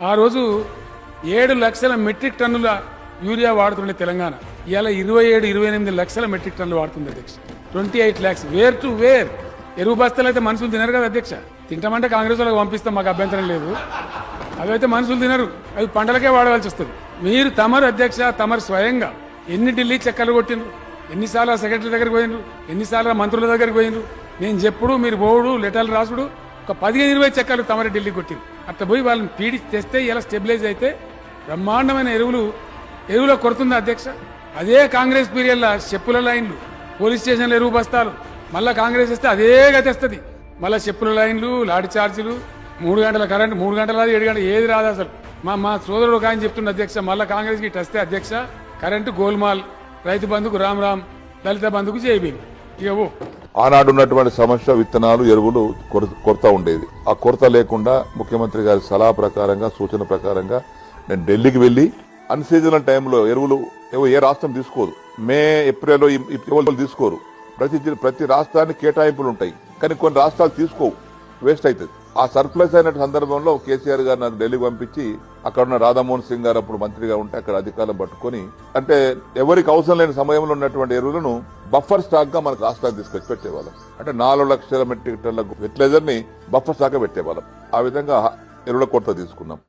ఆ రోజు 7 లక్షల మెట్రిక్ టన్నుల యూరియా వాడుతుండే తెలంగాణ ఇవాళ 27-28 లక్షల మెట్రిక్ టన్నులు వాడుతుంది అధ్యక్ష. 28 lakhs వేర్ టు వేర్. ఎరువు బస్తాలు అయితే మనుషులు తినరు కదా అధ్యక్ష. తింటామంటే కాంగ్రెస్ వాళ్ళకి పంపిస్తాం, మాకు అభ్యంతరం లేదు. అవైతే మనుషులు తినరు, అవి పంటలకే వాడవలసి వస్తుంది. మీరు తమరు అధ్యక్ష, తమరు స్వయంగా ఎన్ని ఢిల్లీ చక్కర్లు కొట్టిండ్రు, ఎన్నిసార్లు సెక్రటరీ దగ్గరికి పోయినరు, ఎన్నిసార్లు మంత్రుల దగ్గరికి పోయినరు. నేను చెప్పుడు మీరు పోవుడు లెటర్లు రాసుడు ఒక 15-20 చక్కర్లు తమరే ఢిల్లీ కొట్టిండ్రు. అట్లా పోయి వాళ్ళని పీడి తెస్తే ఇలా స్టెబిలైజ్ అయితే బ్రహ్మాండమైన ఎరువులో కొడుతుంది అధ్యక్ష. అదే కాంగ్రెస్ పీరియడ్లో చెప్పుల లైన్లు, పోలీస్ స్టేషన్ల ఎరువు బస్తాలు, మళ్ళా కాంగ్రెస్ ఇస్తే అదే గతేస్తుంది. మళ్ళీ చెప్పుల లైన్లు, లాఠీ చార్జీలు, 3 గంటల కరెంట్, 3 గంటల 7 గంటలు ఏది రాదు అసలు. మా సోదరుడు ఒక ఆయన చెప్తున్న అధ్యక్ష, మళ్ళా కాంగ్రెస్ కి వస్తే అధ్యక్ష కరెంటు గోల్మాల్, రైతు బంధుకు రామ్, దళిత బంధుకు జైబీలు. ఇక ఆనాడు ఉన్నటువంటి సమస్య విత్తనాలు, ఎరువులు కొరత ఉండేది. ఆ కొరత లేకుండా ముఖ్యమంత్రి గారి సలహా ప్రకారంగా, సూచన ప్రకారంగా నేను ఢిల్లీకి వెళ్లి అన్ సీజనల్ టైంలో ఎరువులు ఏ రాష్ట్రం తీసుకోదు. మే ఏప్రిల్ ఎవరు తీసుకోరు. ప్రతి రాష్ట్రానికి కేటాయింపులు ఉంటాయి, కానీ కొన్ని రాష్ట్రాలు తీసుకోవు, వేస్ట్ అవుతుంది. ఆ సర్ప్లస్ అయిన సందర్భంలో కేసీఆర్ గారు నాకు ఢిల్లీకి పంపించి అక్కడ ఉన్న రాధామోహన్ సింగ్ గారు అప్పుడు మంత్రిగా ఉంటే అక్కడ అధికారులు పట్టుకుని, అంటే ఎవరికి అవసరం లేని సమయంలో ఉన్నటువంటి ఎరువులను బఫర్ స్టాక్ గా మనకు రాష్ట్రానికి తీసుకొచ్చి పెట్టేవాళ్ళం. అంటే 4 లక్షల మెట్రిక్ టన్నుల ఫెర్టిలైజర్ ని బఫర్ స్టాక్ గా పెట్టేవాళ్ళం. ఆ విధంగా ఎరువుల కొరత తీసుకున్నాం.